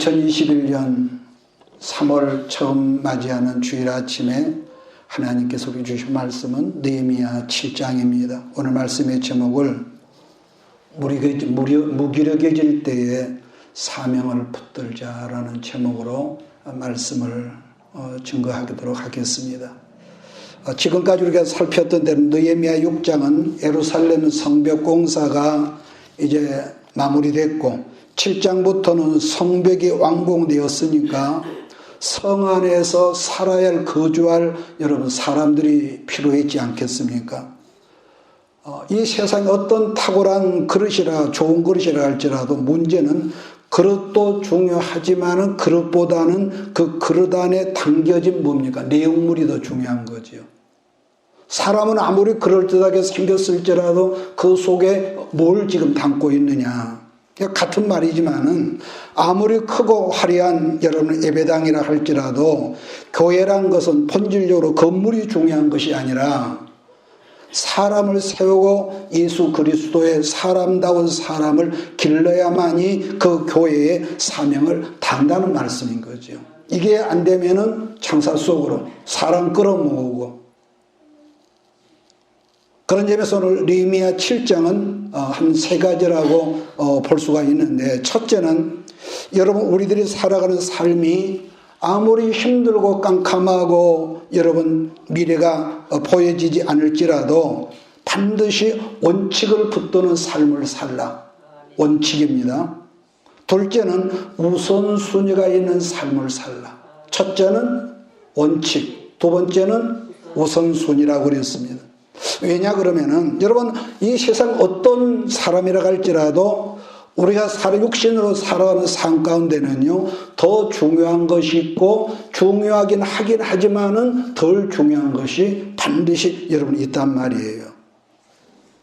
2021년 3월 처음 맞이하는 주일 아침에 하나님께서 우리 주신 말씀은 느헤미야 7장입니다. 오늘 말씀의 제목을 무기력해질 때에 사명을 붙들자라는 제목으로 말씀을 증거하도록 하겠습니다. 지금까지 우리가 살폈던 대로 느헤미야 6장은 예루살렘 성벽 공사가 이제 마무리됐고 7장부터는 성벽이 완공되었으니까 성 안에서 살아야 할 거주할 여러분 사람들이 필요했지 않겠습니까? 이 세상에 어떤 탁월한 그릇이라 좋은 그릇이라 할지라도 문제는 그릇도 중요하지만은 그릇보다는 그 그릇 안에 담겨진 뭡니까? 내용물이 더 중요한 거지요. 사람은 아무리 그럴듯하게 생겼을지라도 그 속에 뭘 지금 담고 있느냐. 같은 말이지만은 아무리 크고 화려한 여러분 예배당이라 할지라도 교회란 것은 본질적으로 건물이 중요한 것이 아니라 사람을 세우고 예수 그리스도의 사람다운 사람을 길러야만이 그 교회의 사명을 다한다는 말씀인 거죠. 이게 안 되면은 창사 속으로 사람 끌어모으고 그런 점에서 오늘 느헤미야 7장은 한 세 가지라고 볼 수가 있는데, 첫째는 여러분 우리들이 살아가는 삶이 아무리 힘들고 깜깜하고 여러분 미래가 보여지지 않을지라도 반드시 원칙을 붙드는 삶을 살라. 원칙입니다. 둘째는 우선순위가 있는 삶을 살라. 첫째는 원칙, 두 번째는 우선순위라고 그랬습니다. 왜냐 그러면은 여러분 이 세상 어떤 사람이라 할지라도 우리가 육신으로 살아가는 삶 가운데는요 더 중요한 것이 있고 중요하긴 하긴 하지만은 덜 중요한 것이 반드시 여러분 있단 말이에요.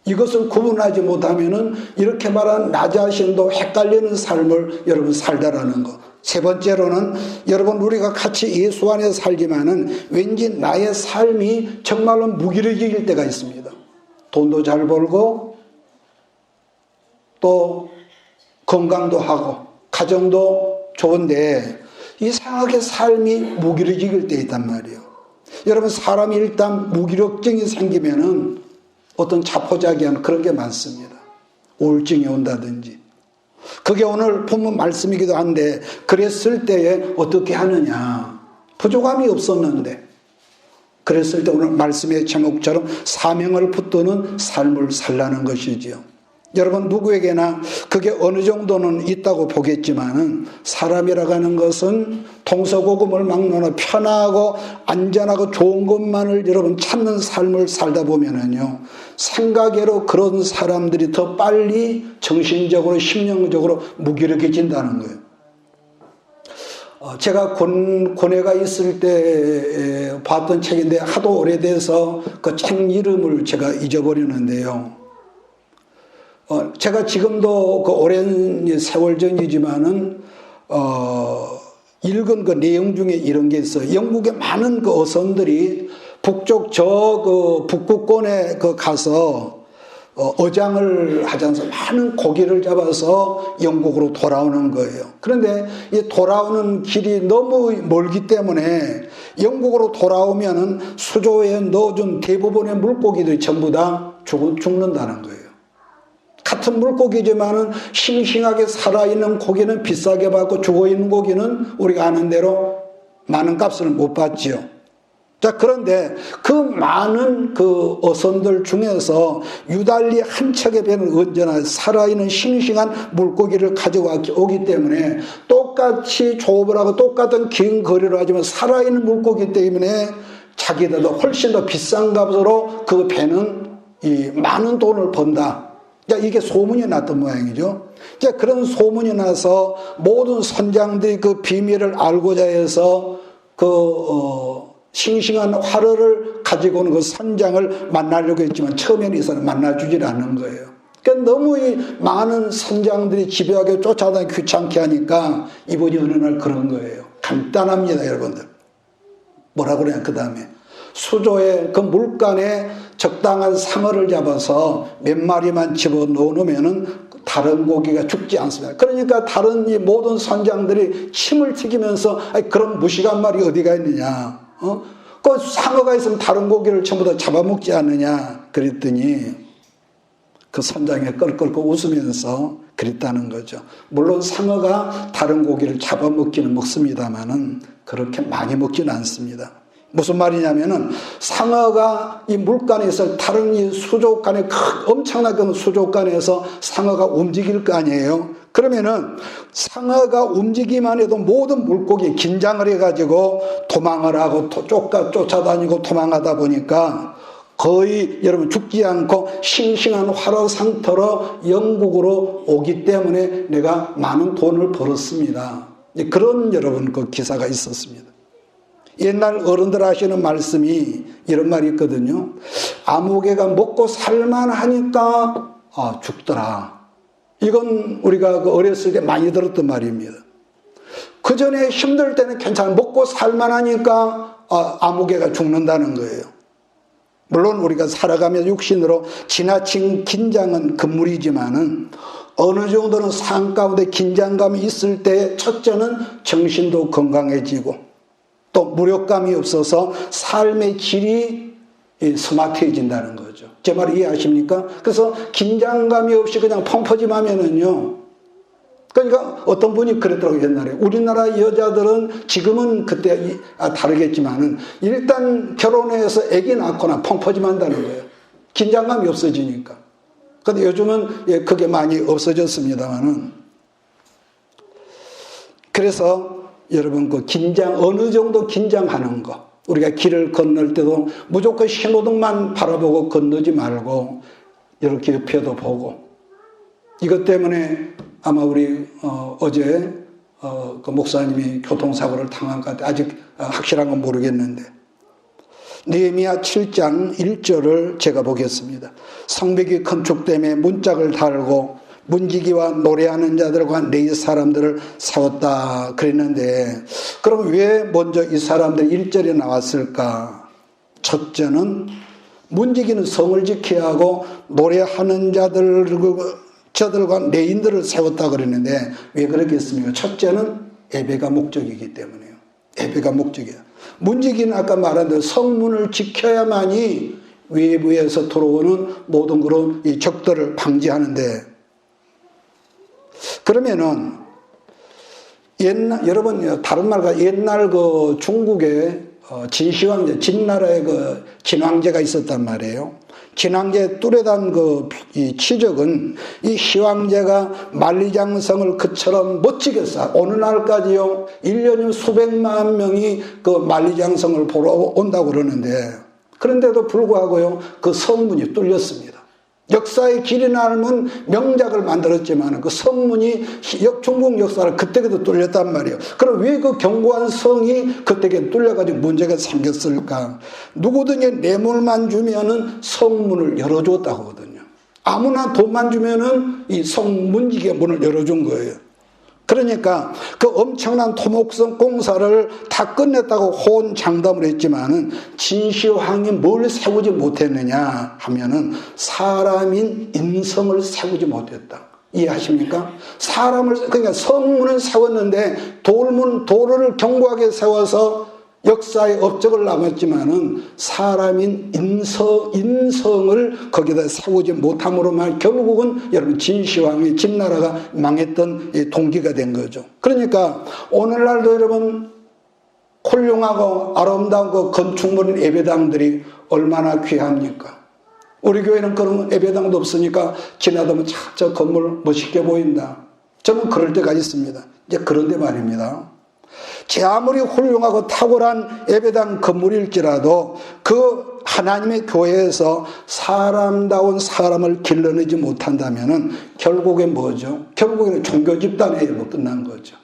이것을 구분하지 못하면은 이렇게 말하는 나 자신도 헷갈리는 삶을 여러분 살다라는 것. 세 번째로는 여러분 우리가 같이 예수 안에 살지만은 왠지 나의 삶이 정말로 무기력해질 때가 있습니다. 돈도 잘 벌고 또 건강도 하고 가정도 좋은데 이상하게 삶이 무기력해질 때 있단 말이에요. 여러분 사람이 일단 무기력증이 생기면은 어떤 자포자기한 그런 게 많습니다. 우울증이 온다든지. 그게 오늘 본문 말씀이기도 한데 그랬을 때에 어떻게 하느냐. 부족함이 없었는데 그랬을 때 오늘 말씀의 제목처럼 사명을 붙드는 삶을 살라는 것이지요. 여러분 누구에게나 그게 어느 정도는 있다고 보겠지만은 사람이라고 하는 것은 동서고금을 막론하 편하고 안전하고 좋은 것만을 여러분 찾는 삶을 살다 보면은요 생각외로 그런 사람들이 더 빨리 정신적으로 심령적으로 무기력해진다는 거예요. 제가 고뇌가 있을 때 봤던 책인데 하도 오래돼서 그 책 이름을 제가 잊어버리는데요. 제가 지금도 그 오랜 세월 전이지만은 읽은 그 내용 중에 이런 게 있어요. 영국의 많은 그 어선들이 북쪽 그 북극권에 가서 어장을 하자면서 많은 고기를 잡아서 영국으로 돌아오는 거예요. 그런데 이 돌아오는 길이 너무 멀기 때문에 영국으로 돌아오면은 수조에 넣어준 대부분의 물고기들이 전부 다 죽는다는 거예요. 같은 물고기지만은 싱싱하게 살아있는 고기는 비싸게 받고 죽어있는 고기는 우리가 아는 대로 많은 값을 못 받지요. 자, 그런데 그 많은 그 어선들 중에서 유달리 한 척의 배는 언제나 살아있는 싱싱한 물고기를 가지고 오기 때문에 똑같이 조업을 하고 똑같은 긴 거리를 하지만 살아있는 물고기 때문에 자기들도 훨씬 더 비싼 값으로 그 배는 이 많은 돈을 번다. 이게 소문이 났던 모양이죠. 그런 소문이 나서 모든 선장들이 그 비밀을 알고자 해서 싱싱한 화로를 가지고 오는 그 선장을 만나려고 했지만 처음에는 이 사람 만나주질 않는 거예요. 그러니까 너무 많은 선장들이 집요하게 쫓아다니기 귀찮게 하니까 이분이 어느 날 그런 거예요. 간단합니다, 여러분들. 뭐라 그래요, 그 다음에. 수조에 그 물간에 적당한 상어를 잡아서 몇 마리만 집어넣으면은 다른 고기가 죽지 않습니다. 그러니까 다른 이 모든 선장들이 침을 튀기면서 그런 무식한 말이 어디가 있느냐. 그 상어가 있으면 다른 고기를 전부 다 잡아먹지 않느냐. 그랬더니 그 선장이 껄껄껄 웃으면서 그랬다는 거죠. 물론 상어가 다른 고기를 잡아먹기는 먹습니다만은 그렇게 많이 먹지는 않습니다. 무슨 말이냐면은 상어가 이 물간에서 다른 이 수족관에 엄청나게 수족관에서 상어가 움직일 거 아니에요. 그러면은 상어가 움직이기만 해도 모든 물고기 긴장을 해가지고 도망을 하고 쫓아다니고 도망하다 보니까 거의 여러분 죽지 않고 싱싱한 화로 상태로 영국으로 오기 때문에 내가 많은 돈을 벌었습니다. 그런 여러분 그 기사가 있었습니다. 옛날 어른들 하시는 말씀이 이런 말이 있거든요. 아무개가 먹고 살만하니까 죽더라. 이건 우리가 그 어렸을 때 많이 들었던 말입니다. 그 전에 힘들 때는 괜찮아. 먹고 살만하니까 아무개가 죽는다는 거예요. 물론 우리가 살아가며 육신으로 지나친 긴장은 금물이지만은 어느 정도는 삶 가운데 긴장감이 있을 때 첫째는 정신도 건강해지고 또 무력감이 없어서 삶의 질이 스마트해진다는 거죠. 제 말 이해하십니까? 그래서 긴장감이 없이 그냥 펑퍼짐하면은요. 그러니까 어떤 분이 그랬더라고요, 옛날에. 우리나라 여자들은 지금은 그때 다르겠지만은 일단 결혼해서 아기 낳거나 펑퍼짐한다는 거예요. 긴장감이 없어지니까. 근데 요즘은 그게 많이 없어졌습니다만은. 그래서 여러분 그 어느 정도 긴장하는 거. 우리가 길을 건널 때도 무조건 신호등만 바라보고 건너지 말고 이렇게 옆에도 보고. 이것 때문에 아마 우리 어제 그 목사님이 교통사고를 당한 것 같아요. 아직 확실한 건 모르겠는데. 느헤미야 7장 1절을 제가 보겠습니다. 성벽이 건축됨에 문짝을 달고 문지기와 노래하는 자들과 네 사람들을 세웠다 그랬는데 그럼 왜 먼저 이 사람들 1절에 나왔을까? 첫째는 문지기는 성을 지켜야 하고 노래하는 저들과 내인들을 세웠다 그랬는데 왜 그렇겠습니까? 첫째는 예배가 목적이기 때문에요. 예배가 목적이야. 문지기는 아까 말한 대로 성문을 지켜야만이 외부에서 들어오는 모든 그런 이 적들을 방지하는데 그러면은 여러분 다른 말과 옛날 그 중국의 진시황제 진나라의 그 진황제가 있었단 말이에요. 진황제 뚜레단 이 치적은 이 시황제가 만리장성을 그처럼 멋지게 쌓아 오늘날까지요 1년이면 수백만 명이 그 만리장성을 보러 온다고 그러는데 그런데도 불구하고요 그 성문이 뚫렸습니다. 역사의 길이 남은 명작을 만들었지만 그 성문이 중국 역사를 그때그때 뚫렸단 말이에요. 그럼 왜 그 견고한 성이 그때그때 뚫려가지고 문제가 생겼을까? 누구든지 뇌물만 주면은 성문을 열어줬다고 하거든요. 아무나 돈만 주면은 이 성문지기가 문을 열어준 거예요. 그러니까 그 엄청난 토목성 공사를 다 끝냈다고 호언장담을 했지만은 진시황이 뭘 세우지 못했느냐 하면은 사람인 인성을 세우지 못했다. 이해하십니까? 그러니까 성문을 세웠는데 도로를 견고하게 세워서 역사의 업적을 남았지만은 사람인 인성을 거기다 세우지 못함으로 말 결국은 여러분 진시황이 진나라가 망했던 동기가 된 거죠. 그러니까 오늘날도 여러분 훌륭하고 아름다운 그 건축물인 예배당들이 얼마나 귀합니까? 우리 교회는 그런 예배당도 없으니까 지나다보면 저 건물 멋있게 보인다. 저는 그럴 때가 있습니다. 이제 그런데 말입니다. 제 아무리 훌륭하고 탁월한 예배당 건물일지라도 그 하나님의 교회에서 사람다운 사람을 길러내지 못한다면 결국엔 뭐죠? 결국에는 종교 집단의 일로 끝난 거죠.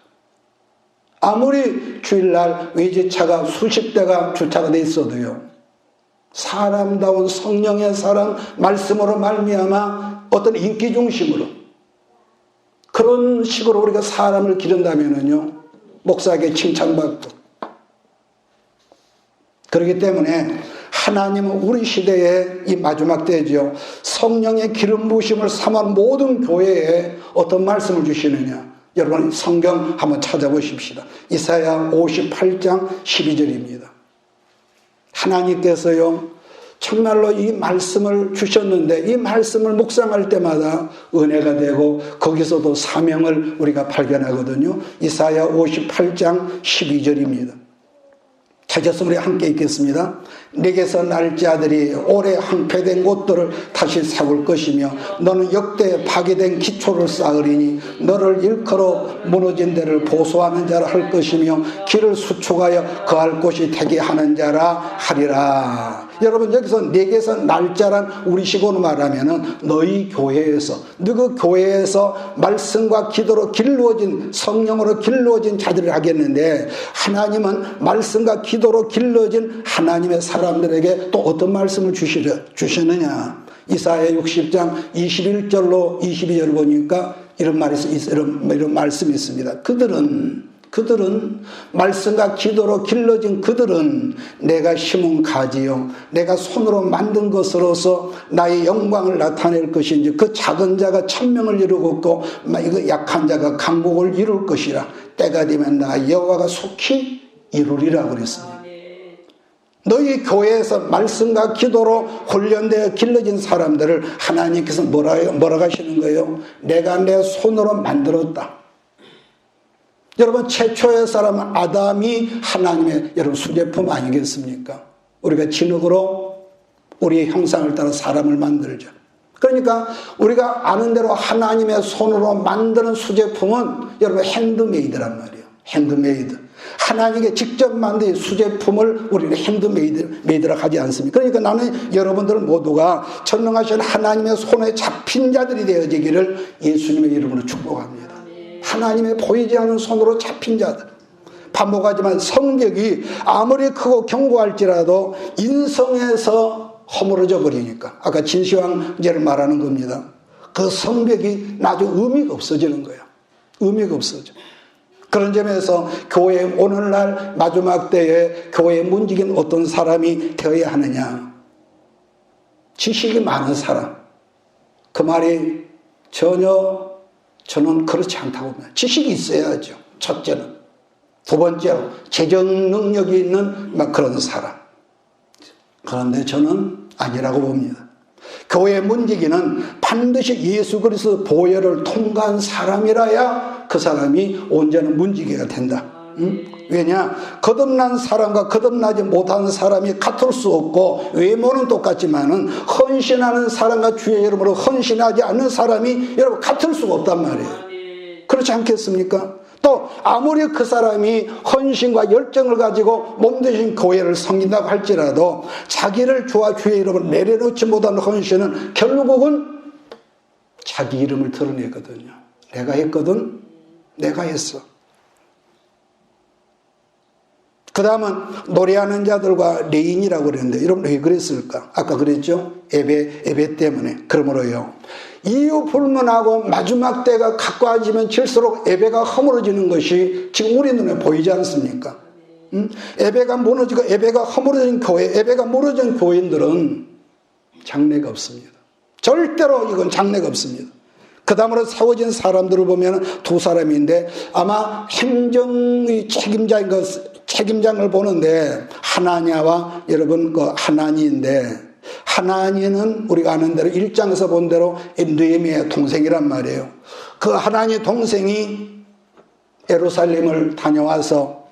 아무리 주일날 외제차가 수십 대가 주차가 돼 있어도요. 사람다운 성령의 사람 말씀으로 말미암아 어떤 인기 중심으로 그런 식으로 우리가 사람을 기른다면은요. 목사에게 칭찬받고 그렇기 때문에 하나님은 우리 시대에 이 마지막 때죠. 성령의 기름 부으심을 삼은 모든 교회에 어떤 말씀을 주시느냐. 여러분 성경 한번 찾아보십시다. 이사야 58장 12절입니다. 하나님께서요 정말로 이 말씀을 주셨는데 이 말씀을 묵상할 때마다 은혜가 되고 거기서도 사명을 우리가 발견하거든요. 이사야 58장 12절입니다. 찾아서 우리 함께 읽겠습니다. 내게서 날 자들이 오래 황폐된 곳들을 다시 세울 것이며 너는 역대 파괴된 기초를 쌓으리니 너를 일컬어 무너진 데를 보수하는 자라 할 것이며 길을 수축하여 거할 곳이 되게 하는 자라 하리라. 여러분 여기서 내게서 날짜란 우리식으로 말하면은 너희 교회에서 너그 교회에서 말씀과 기도로 길러진 성령으로 길러진 자들을 하겠는데 하나님은 말씀과 기도로 길러진 하나님의 사람들에게 또 어떤 말씀을 주시느냐. 이사야 60장 21절로 22절을 보니까 이런 말씀이 있습니다. 그들은 말씀과 기도로 길러진 그들은 내가 심은 가지요 내가 손으로 만든 것으로서 나의 영광을 나타낼 것인지 그 작은 자가 천명을 이루겠고 이거 약한 자가 강국을 이룰 것이라. 때가 되면 나 여호와가 속히 이루리라 그랬습니다. 너희 교회에서 말씀과 기도로 훈련되어 길러진 사람들을 하나님께서 뭐라고 하시는 거예요? 내가 내 손으로 만들었다. 여러분 최초의 사람은 아담이 하나님의 여러분 수제품 아니겠습니까? 우리가 진흙으로 우리의 형상을 따라 사람을 만들죠. 그러니까 우리가 아는 대로 하나님의 손으로 만드는 수제품은 여러분 핸드메이드란 말이에요. 핸드메이드. 하나님께 직접 만든 수제품을 우리는 핸드메이드라고 하지 않습니까? 그러니까 나는 여러분들 모두가 전능하신 하나님의 손에 잡힌 자들이 되어지기를 예수님의 이름으로 축복합니다. 하나님의 보이지 않는 손으로 잡힌 자들. 반복하지만 성벽이 아무리 크고 견고할지라도 인성에서 허물어져 버리니까 아까 진시황제를 말하는 겁니다. 그 성벽이 나중에 의미가 없어지는 거예요. 의미가 없어져. 그런 점에서 교회 오늘날 마지막 때에 교회에 문지긴 어떤 사람이 되어야 하느냐. 지식이 많은 사람. 그 말이 전혀 저는 그렇지 않다고 봅니다. 지식이 있어야죠. 첫째는. 두 번째로 재정 능력이 있는 그런 사람. 그런데 저는 아니라고 봅니다. 교회 문지기는 반드시 예수 그리스도 보혈을 통과한 사람이라야 그 사람이 온전한 문지기가 된다. 왜냐? 거듭난 사람과 거듭나지 못한 사람이 같을 수 없고 외모는 똑같지만은 헌신하는 사람과 주의 이름으로 헌신하지 않는 사람이 여러분 같을 수가 없단 말이에요. 그렇지 않겠습니까? 또 아무리 그 사람이 헌신과 열정을 가지고 몸되신 교회를 섬긴다고 할지라도 자기를 주와 주의 이름을 내려놓지 못하는 헌신은 결국은 자기 이름을 드러내거든요. 내가 했거든. 내가 했어. 그 다음은 노래하는 자들과 레인이라고 그랬는데 여러분 왜 그랬을까? 아까 그랬죠? 예배 때문에. 그러므로요 이유 불문하고 마지막 때가 가까워지면 질수록 예배가 허물어지는 것이 지금 우리 눈에 보이지 않습니까? 예배가 무너지고 예배가 허물어진 교회, 예배가 무너진 교인들은 장래가 없습니다. 절대로 이건 장래가 없습니다. 그 다음으로 세워진 사람들을 보면 두 사람인데 아마 행정의 책임장을 보는데 하나냐와 여러분 그 하나니인데 하나니는 우리가 아는 대로 1장에서 본 대로 느헤미야의 동생이란 말이에요. 그 하나니 동생이 예루살렘을 다녀와서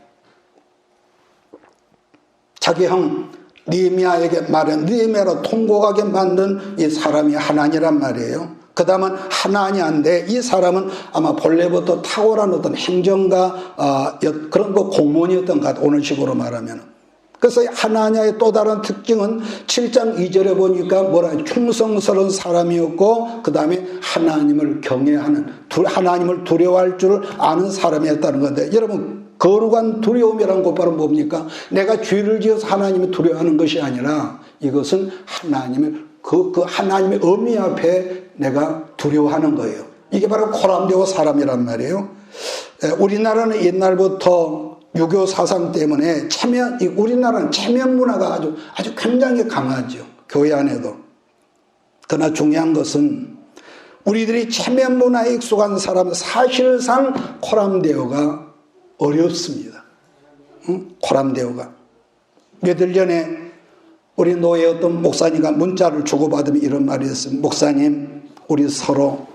자기 형 느헤미야에게 말한 느헤미야로 통곡하게 만든 이 사람이 하나니란 말이에요. 그 다음은 하나니인데 이 사람은 아마 본래부터 탁월한 어떤 행정가 그런 거 공무원이었던 것 같아요. 오늘 식으로 말하면. 그래서 하나냐의 또 다른 특징은 7장 2절에 보니까 충성스러운 사람이었고 그 다음에 하나님을 경외하는 하나님을 두려워할 줄 아는 사람이었다는 건데 여러분 거룩한 두려움이라는 것바로 뭡니까? 내가 죄를 지어서 하나님을 두려워하는 것이 아니라 이것은 하나님을 그 하나님의 의미 앞에 내가 두려워하는 거예요. 이게 바로 코람데오 사람이란 말이에요. 우리나라는 옛날부터 유교 사상 때문에 우리나라는 체면 문화가 아주 굉장히 강하죠. 교회 안에도. 그러나 중요한 것은 우리들이 체면 문화에 익숙한 사람은 사실상 코람데오가 어렵습니다. 코람데오가. 며칠 전에 우리 노예 어떤 목사님과 문자를 주고받으면 이런 말이 있어요. 목사님, 우리 서로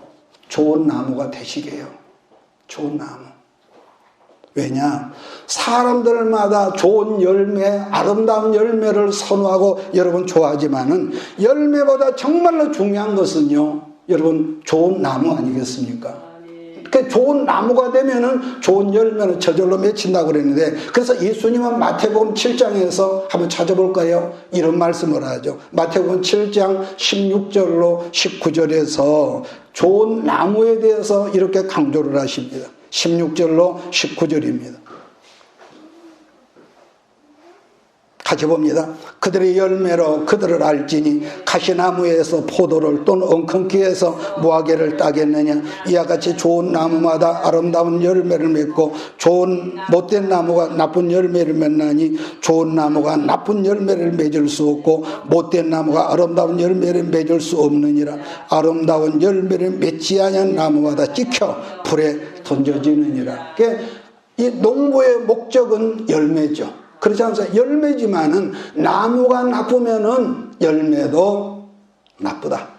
좋은 나무가 되시게요. 좋은 나무. 왜냐? 사람들마다 좋은 열매, 아름다운 열매를 선호하고 여러분 좋아하지만은 열매보다 정말로 중요한 것은요, 여러분 좋은 나무 아니겠습니까? 그 좋은 나무가 되면은 좋은 열매는 저절로 맺힌다고 그랬는데, 그래서 예수님은 마태복음 7장에서 한번 찾아볼까요? 이런 말씀을 하죠. 마태복음 7장 16절로 19절에서 좋은 나무에 대해서 이렇게 강조를 하십니다. 16절로 19절입니다. 같이 봅니다. 그들의 열매로 그들을 알지니 가시나무에서 포도를 또는 엉겅퀴에서 무화과를 따겠느냐. 이와 같이 좋은 나무마다 아름다운 열매를 맺고 좋은 못된 나무가 나쁜 열매를 맺나니 좋은 나무가 나쁜 열매를 맺을 수 없고 못된 나무가 아름다운 열매를 맺을 수 없느니라. 아름다운 열매를 맺지 아니한 나무마다 찍혀 불에 던져지느니라. 이 농부의 목적은 열매죠. 그렇지 않습니까? 열매지만은 나무가 나쁘면은 열매도 나쁘다.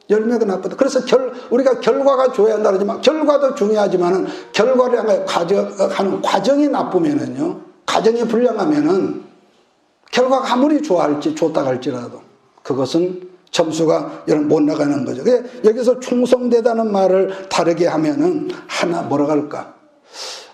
열매도 나쁘다. 그래서 우리가 결과가 좋아야 한다 그러지만 결과도 중요하지만은 결과를 하는 과정이 나쁘면은요, 과정이 불량하면은 결과가 아무리 좋다 할지라도 그것은 점수가 못 나가는 거죠. 여기서 충성되다는 말을 다르게 하면은 뭐라고 할까?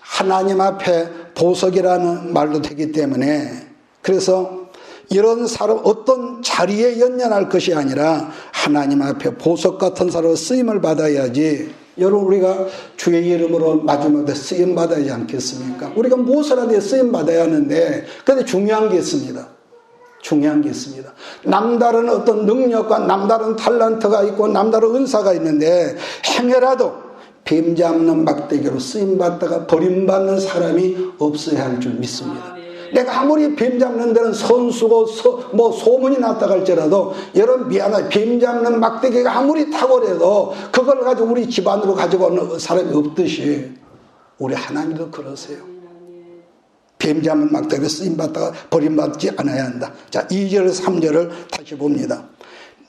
하나님 앞에 보석이라는 말도 되기 때문에, 그래서 이런 사람 어떤 자리에 연연할 것이 아니라 하나님 앞에 보석 같은 사람으로 쓰임을 받아야지. 여러분, 우리가 주의 이름으로 마지막에 쓰임 받아야 하지 않겠습니까? 우리가 무엇을 하든 쓰임 받아야 하는데, 그런데 중요한 게 있습니다. 중요한 게 있습니다. 남다른 어떤 능력과 남다른 탤런트가 있고 남다른 은사가 있는데 행여라도 뱀 잡는 막대기로 쓰임받다가 버림받는 사람이 없어야 할 줄 믿습니다. 내가 아무리 뱀 잡는 데는 선수고 소문이 났다 할지라도, 여러분 미안해, 뱀 잡는 막대기가 아무리 탁월해도 그걸 가지고 우리 집안으로 가지고 오는 사람이 없듯이 우리 하나님도 그러세요. 뱀 잡는 막대기로 쓰임받다가 버림받지 않아야 한다. 자, 2절 3절을 다시 봅니다.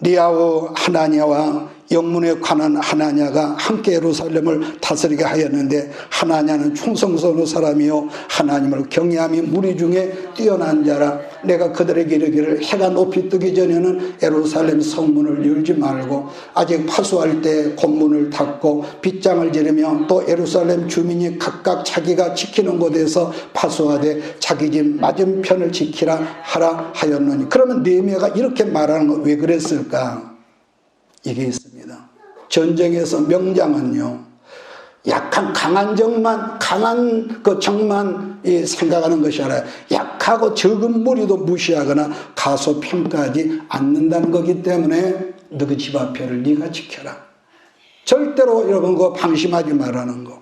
리아우 하나냐와 영문에 관한 하나냐가 함께 예루살렘을 다스리게 하였는데, 하나냐는 충성스러운 사람이요 하나님을 경외함이 무리 중에 뛰어난 자라. 내가 그들에게 이르기를 해가 높이 뜨기 전에는 예루살렘 성문을 열지 말고 아직 파수할 때 곤문을 닫고 빗장을 지르며 또 예루살렘 주민이 각각 자기가 지키는 곳에서 파수하되 자기 집 맞은편을 지키라 하라 하였노니. 그러면 느헤미야가 이렇게 말하는 거 왜 그랬을까? 이게 있습니다. 전쟁에서 명장은요, 강한 적만 생각하는 것이 아니라 약하고 적은 무리도 무시하거나 가소평가하지 않는다는 거기 때문에 너희 집 앞에를 네가 지켜라. 절대로 여러분 그거 방심하지 말라는 거.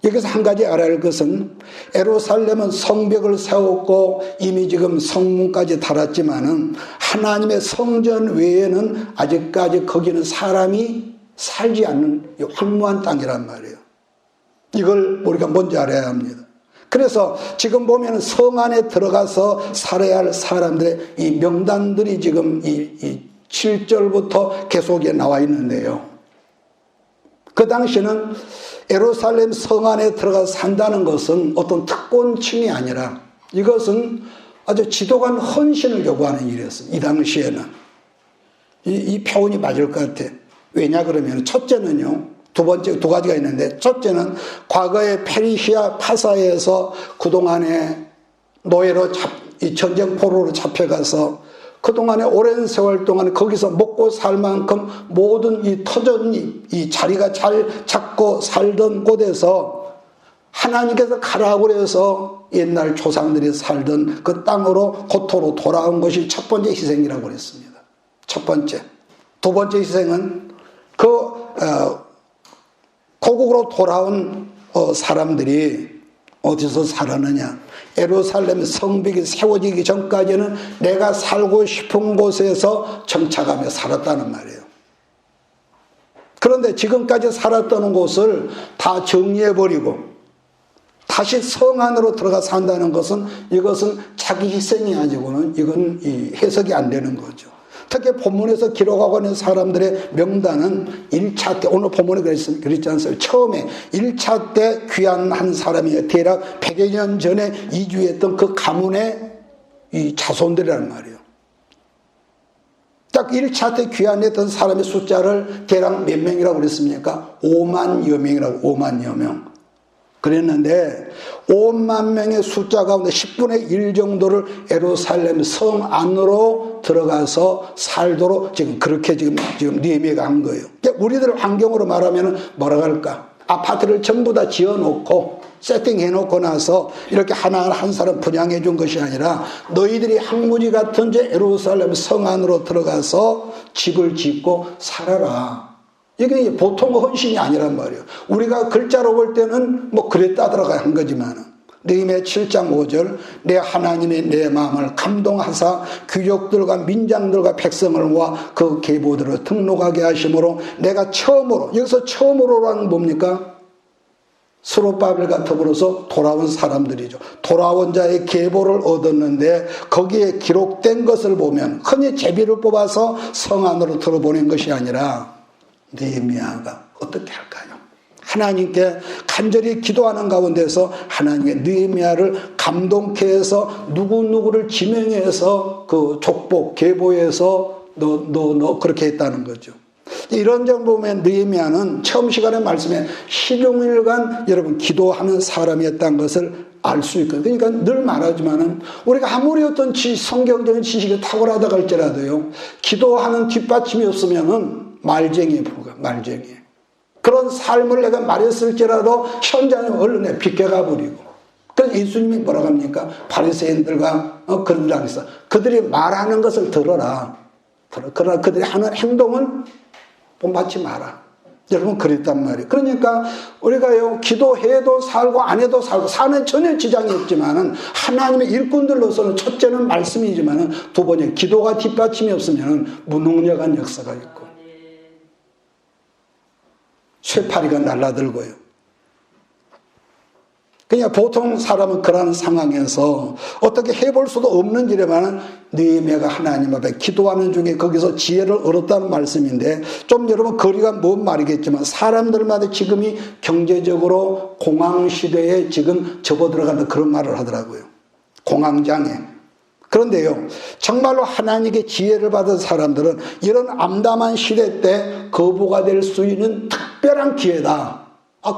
여기서 한 가지 알아야 할 것은, 예루살렘은 성벽을 세웠고 이미 지금 성문까지 달았지만은 하나님의 성전 외에는 아직까지 거기는 사람이 살지 않는 황무한 땅이란 말이에요. 이걸 우리가 먼저 알아야 합니다. 그래서 지금 보면 성 안에 들어가서 살아야 할 사람들의 이 명단들이 지금 이 7절부터 계속 나와 있는데요. 그 당시는 예루살렘 성 안에 들어가서 산다는 것은 어떤 특권층이 아니라 이것은 아주 지독한 헌신을 요구하는 일이었어요. 이 당시에는. 이 표현이 맞을 것 같아. 왜냐 그러면 첫째는요, 두 가지가 있는데, 첫째는 과거에 페르시아 파사에서 그동안에 노예로 이 전쟁 포로로 잡혀가서 그동안에 오랜 세월 동안 거기서 먹고 살 만큼 모든 이 터전 이 자리가 잘 잡고 살던 곳에서 하나님께서 가라고 그래서 옛날 조상들이 살던 그 땅으로 고토로 돌아온 것이 첫 번째 희생이라고 그랬습니다. 첫 번째. 두 번째 희생은 고국으로 돌아온 사람들이 어디서 살았느냐? 예루살렘 성벽이 세워지기 전까지는 내가 살고 싶은 곳에서 정착하며 살았다는 말이에요. 그런데 지금까지 살았던 곳을 다 정리해버리고 다시 성 안으로 들어가 산다는 것은 이것은 자기 희생이 아니고는 이건 해석이 안 되는 거죠. 특히 본문에서 기록하고 있는 사람들의 명단은 1차 때, 오늘 본문에 그랬지 않습니까? 처음에 1차 때 귀환한 사람이 대략 100여 년 전에 이주했던 그 가문의 이 자손들이란 말이에요. 딱 1차 때 귀환했던 사람의 숫자를 대략 몇 명이라고 그랬습니까? 5만여 명이라고, 5만여 명. 그랬는데 5만 명의 숫자 가운데 10분의 1 정도를 예루살렘 성 안으로 들어가서 살도록 그렇게 지금 느헤미야가 한 거예요. 우리들 환경으로 말하면 뭐라고 할까? 아파트를 전부 다 지어놓고 세팅해놓고 나서 이렇게 하나하나 한 사람 분양해 준 것이 아니라 너희들이 항무지 같은 예루살렘 성 안으로 들어가서 집을 짓고 살아라. 이게 보통 헌신이 아니란 말이에요. 우리가 글자로 볼 때는 뭐 그랬다더라가 한 거지만 느헤미야 7장 5절 내 하나님의 내 마음을 감동하사 귀족들과 민장들과 백성을 모아 그 계보들을 등록하게 하심으로 내가 처음으로, 여기서 처음으로라는 뭡니까? 스룹바벨과 더불어서 돌아온 사람들이죠. 돌아온 자의 계보를 얻었는데 거기에 기록된 것을 보면 흔히 제비를 뽑아서 성 안으로 들어보낸 것이 아니라 느헤미야가 어떻게 할까요? 하나님께 간절히 기도하는 가운데서 하나님의 느헤미야를 감동케 해서 누구누구를 지명해서 그 족복, 계보에서 너 그렇게 했다는 거죠. 이런 점 보면 느헤미야는 처음 시간에 말씀에 16일간 여러분 기도하는 사람이었다는 것을 알 수 있거든요. 그러니까 늘 말하지만은 우리가 아무리 어떤 성경적인 지식이 탁월하다 할지라도요, 기도하는 뒷받침이 없으면은 말쟁이에 불과, 말쟁이. 그런 삶을 내가 말했을지라도 현장에 얼른 비껴가 버리고. 그래서 예수님이 뭐라고 합니까? 바리새인들과 그들이랑 있어. 그들이 말하는 것을 들어라. 그러나 그들이 하는 행동은 본받지 마라. 여러분 그랬단 말이에요. 그러니까 우리가요, 기도해도 살고 안 해도 살고 사는 전혀 지장이 없지만은 하나님의 일꾼들로서는 첫째는 말씀이지만은 두 번째 기도가 뒷받침이 없으면 무능력한 역사가 있고 쇠파리가 날라들고요. 그냥 보통 사람은 그런 상황에서 어떻게 해볼 수도 없는 일에만 느헤미야가 하나님 앞에 기도하는 중에 거기서 지혜를 얻었다는 말씀인데, 좀 여러분 거리가 먼 말이겠지만 사람들마다 지금이 경제적으로 공황시대에 지금 접어들어가는 그런 말을 하더라고요. 공황장애. 그런데요, 정말로 하나님께 지혜를 받은 사람들은 이런 암담한 시대 때 거부가 될 수 있는 특별한 기회다.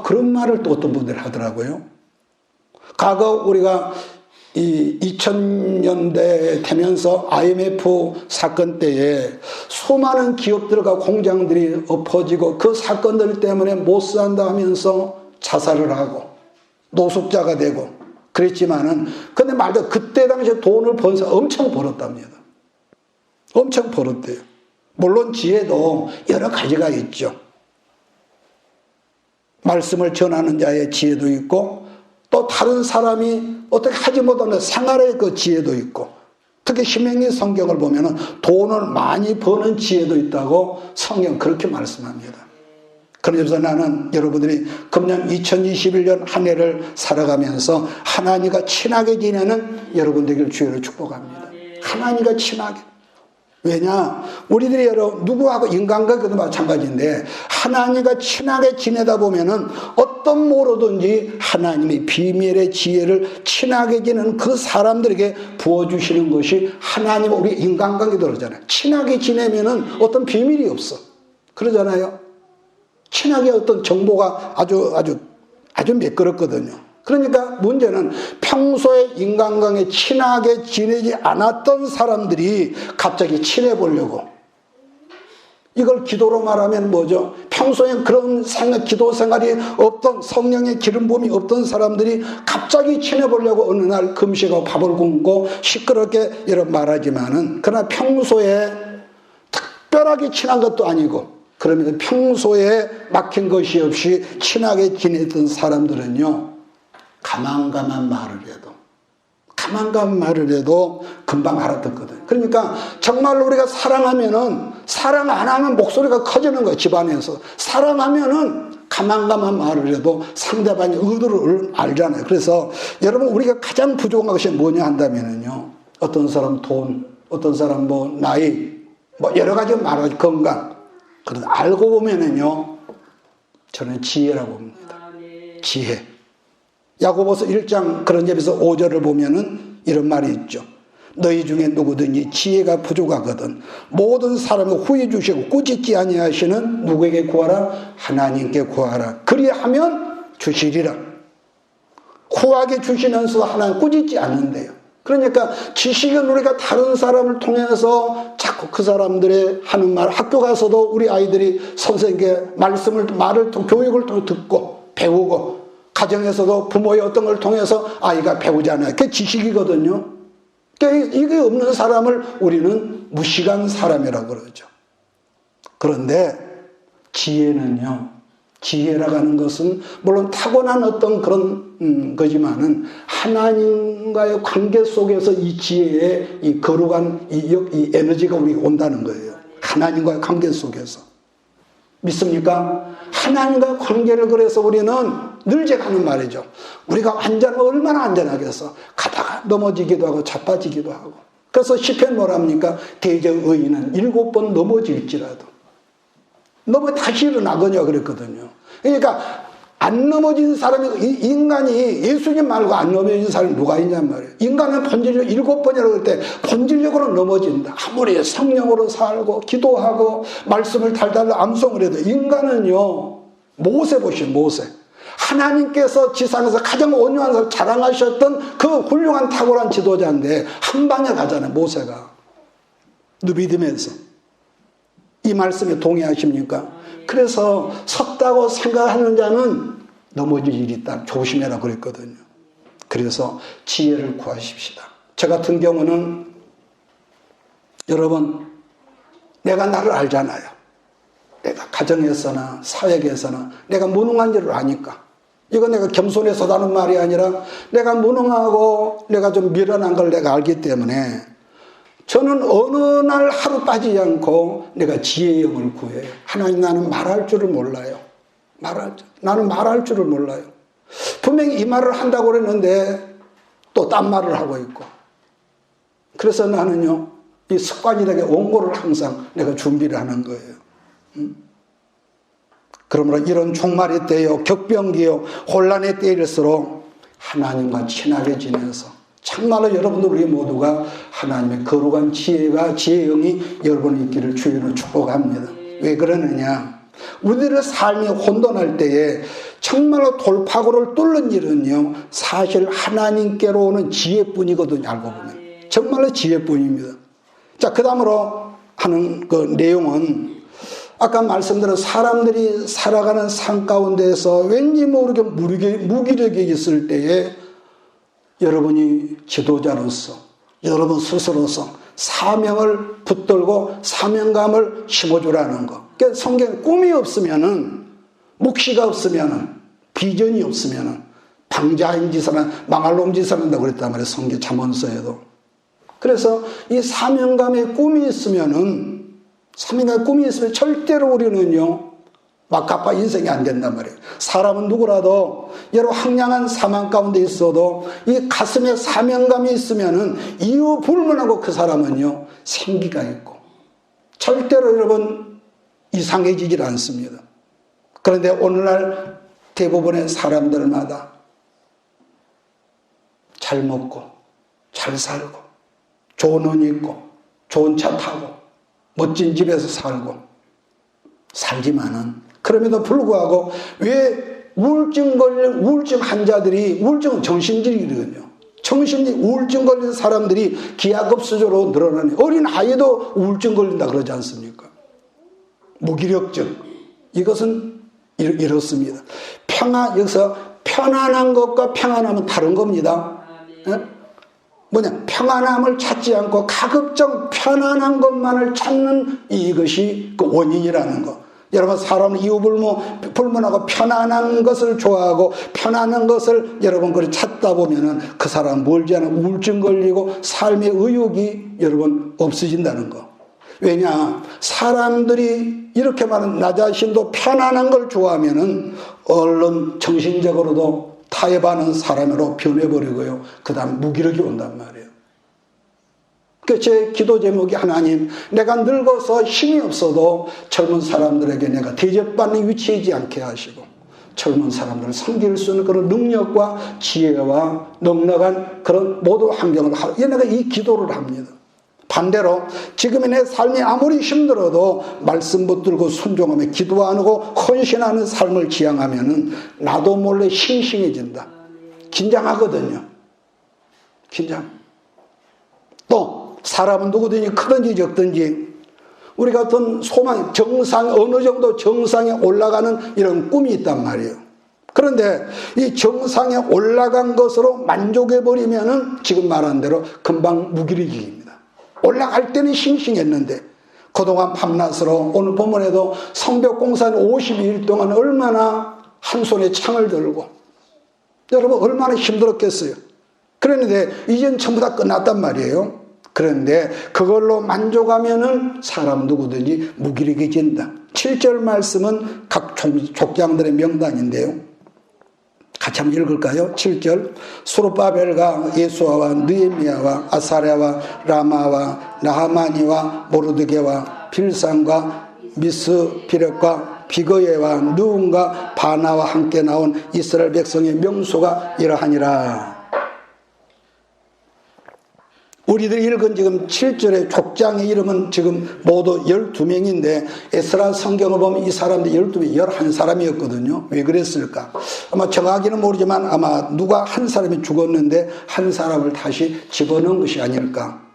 그런 말을 또 어떤 분들이 하더라고요. 과거 우리가 이 2000년대 되면서 IMF 사건 때에 수많은 기업들과 공장들이 엎어지고 그 사건들 때문에 못 산다 하면서 자살을 하고 노숙자가 되고 그랬지만은, 근데 말도 그때 당시에 돈을 번 사람 엄청 벌었답니다. 엄청 벌었대요. 물론 지혜도 여러 가지가 있죠. 말씀을 전하는 자의 지혜도 있고, 또 다른 사람이 어떻게 하지 못하는 생활의 그 지혜도 있고, 특히 신명기 성경을 보면은 돈을 많이 버는 지혜도 있다고 성경 그렇게 말씀합니다. 그래서 나는 여러분들이 금년 2021년 한 해를 살아가면서 하나님과 친하게 지내는 여러분 되기를 주의로 축복합니다. 하나님과 친하게. 왜냐? 우리들이 여러분 누구하고 인간관계도 마찬가지인데 하나님과 친하게 지내다 보면은 어떤 모로든지 하나님의 비밀의 지혜를 친하게 지내는 그 사람들에게 부어주시는 것이 하나님, 우리 인간관계도 그러잖아요. 친하게 지내면은 어떤 비밀이 없어. 그러잖아요. 친하게 어떤 정보가 아주 매끄럽거든요. 그러니까 문제는 평소에 인간관계에 친하게 지내지 않았던 사람들이 갑자기 친해보려고, 이걸 기도로 말하면 뭐죠? 평소엔 그런 기도 생활이 없던, 성령의 기름 부음이 없던 사람들이 갑자기 친해보려고 어느 날 금식하고 밥을 굶고 시끄럽게 이런 말하지만은, 그러나 평소에 특별하게 친한 것도 아니고 그러면 평소에 막힌 것이 없이 친하게 지냈던 사람들은요, 가만가만 말을 해도 금방 알아듣거든. 그러니까 정말로 우리가 사랑하면은, 사랑 안 하면 목소리가 커지는 거야, 집안에서. 사랑하면은 가만가만 말을 해도 상대방의 의도를 알잖아요. 그래서 여러분, 우리가 가장 부족한 것이 뭐냐 한다면은요, 어떤 사람 돈, 어떤 사람 뭐 나이, 뭐 여러 가지 말하지, 건강. 그런데 알고 보면은요, 저는 지혜라고 봅니다. 지혜. 야고보서 1장 그런 점에서 5절을 보면은 이런 말이 있죠. 너희 중에 누구든지 지혜가 부족하거든 모든 사람을 후히 주시고 꾸짖지 아니하시는 누구에게 구하라? 하나님께 구하라. 그리하면 주시리라. 후하게 주시면서 하나님 꾸짖지 않는데요. 그러니까 지식은 우리가 다른 사람을 통해서 자꾸 그 사람들의 하는 말, 학교 가서도 우리 아이들이 선생님께 말을 교육을 듣고 배우고, 가정에서도 부모의 어떤 걸 통해서 아이가 배우잖아요. 그게 지식이거든요. 그러니까 이게 없는 사람을 우리는 무식한 사람이라고 그러죠. 그런데 지혜는요, 지혜라고 하는 것은 물론 타고난 어떤 그런 거지만은 하나님과의 관계 속에서 이 지혜의 이 거룩한 이 에너지가 우리가 온다는 거예요. 하나님과의 관계 속에서. 믿습니까? 하나님과 관계를, 그래서 우리는 늘 제가 하는 말이죠. 우리가 완전하면 얼마나 안전하겠어. 가다가 넘어지기도 하고 자빠지기도 하고. 그래서 시편 뭐랍니까? 대저 의인은 7번 넘어질지라도 다시 일어나거냐 그랬거든요. 그러니까 안 넘어진 사람이, 인간이 예수님 말고 안 넘어진 사람이 누가 있냔 말이에요. 인간은 본질적으로 7번이라고 할 때 본질적으로 넘어진다. 아무리 성령으로 살고 기도하고 말씀을 달달 암송을 해도 인간은요, 모세 보시오, 모세. 하나님께서 지상에서 가장 온유한 사람 자랑하셨던 그 훌륭한 탁월한 지도자인데 한 방에 가잖아요, 모세가. 누비dim에서. 이 말씀에 동의하십니까? 그래서 섰다고 생각하는 자는 넘어질 일이 있다. 조심해라 그랬거든요. 그래서 지혜를 구하십시다. 저 같은 경우는 여러분, 내가 나를 알잖아요. 내가 가정에서나 사역에서나 내가 무능한지를 아니까. 이건 내가 겸손해서 하는 말이 아니라 내가 무능하고 내가 좀 미련한 걸 내가 알기 때문에 저는 어느 날 하루 빠지지 않고 내가 지혜의 영을 구해요. 하나님, 나는 말할 줄을 몰라요. 나는 말할 줄을 몰라요. 분명히 이 말을 한다고 그랬는데 또 딴 말을 하고 있고. 그래서 나는요, 이 습관이 되게 원고를 항상 내가 준비를 하는 거예요. 그러므로 이런 종말의 때요, 격변기요, 혼란의 때일수록 하나님과 친하게 지내서 정말로 여러분들 우리 모두가 하나님의 거룩한 지혜의 영이 여러분이 있기를 주의로 축복합니다. 왜 그러느냐? 우리들의 삶이 혼돈할 때에 정말로 돌파구를 뚫는 일은요, 사실 하나님께로 오는 지혜뿐이거든요. 알고 보면 정말로 지혜뿐입니다. 자, 그 다음으로 하는 그 내용은 아까 말씀드린 사람들이 살아가는 삶 가운데서 왠지 모르게 무기력이 있을 때에 여러분이 지도자로서, 여러분 스스로서 사명을 붙들고 사명감을 심어주라는 것. 그러니까 성경에 꿈이 없으면은, 묵시가 없으면은, 비전이 없으면은 방자인 짓을 망할 놈 짓을 한다고 그랬단 말이에요. 성경 잠언서에도. 그래서 이 사명감의 꿈이 있으면은, 사명감의 꿈이 있으면 절대로 우리는요, 막가파 인생이 안 된단 말이에요. 사람은 누구라도 여러 황량한 사망 가운데 있어도 이 가슴에 사명감이 있으면은 이유 불문하고 그 사람은요, 생기가 있고 절대로 여러분 이상해지질 않습니다. 그런데 오늘날 대부분의 사람들마다 잘 먹고 잘 살고 좋은 옷 입고 좋은 차 타고 멋진 집에서 살고 살지만은, 그럼에도 불구하고 왜 우울증 환자들이, 우울증은 정신질이거든요. 우울증 걸린 사람들이 기하급수적으로 늘어나니, 어린 아이도 우울증 걸린다 그러지 않습니까? 무기력증. 이것은 이렇습니다. 여기서 편안한 것과 평안함은 다른 겁니다. 평안함을 찾지 않고 가급적 편안한 것만을 찾는 이것이 그 원인이라는 거. 여러분, 사람은 이유불문하고 편안한 것을 좋아하고 편안한 것을 여러분 그걸 찾다 보면은 그 사람 멀지 않아 우울증 걸리고 삶의 의욕이 여러분 없어진다는 거. 왜냐? 사람들이 이렇게 말하는 나 자신도 편안한 걸 좋아하면은 얼른 정신적으로도 타협하는 사람으로 변해버리고요. 그 다음 무기력이 온단 말이에요. 제 기도 제목이 하나님, 내가 늙어서 힘이 없어도 젊은 사람들에게 내가 대접받는 위치에 있지 않게 하시고 젊은 사람들을 섬길 수 있는 그런 능력과 지혜와 넉넉한 그런 모든 환경을 내가 이 기도를 합니다. 반대로 지금의 내 삶이 아무리 힘들어도 말씀 붙들고 순종하며 기도 안 하고 헌신하는 삶을 지향하면은 나도 몰래 싱싱해진다. 긴장하거든요. 긴장. 또 사람은 누구든지 크든지 적든지 우리가 어떤 소망, 정상, 어느 정도 정상에 올라가는 이런 꿈이 있단 말이에요. 그런데 이 정상에 올라간 것으로 만족해버리면은 지금 말한 대로 금방 무기력해집니다. 올라갈 때는 싱싱했는데 그동안 밤낮으로 오늘 본문에도 성벽공사는 52일 동안 얼마나 한 손에 창을 들고 여러분 얼마나 힘들었겠어요. 그런데 이젠 전부 다 끝났단 말이에요. 그런데 그걸로 만족하면은 사람 누구든지 무기력해진다. 7절 말씀은 각 족장들의 명단인데요. 같이 한번 읽을까요? 7절. 수르바벨과 예수아와 느헤미야와 아사랴와 라마와 나하마니와 모르드게와 빌산과 미스피렛과 비거예와 느움과 바나와 함께 나온 이스라엘 백성의 명수가 이러하니라. 우리들이 읽은 지금 7절의 족장의 이름은 지금 모두 12명인데 에스라 성경을 보면 이 사람들이 12명, 11사람이었거든요. 왜 그랬을까? 아마 정확히는 모르지만 아마 누가 한 사람이 죽었는데 한 사람을 다시 집어넣은 것이 아닐까.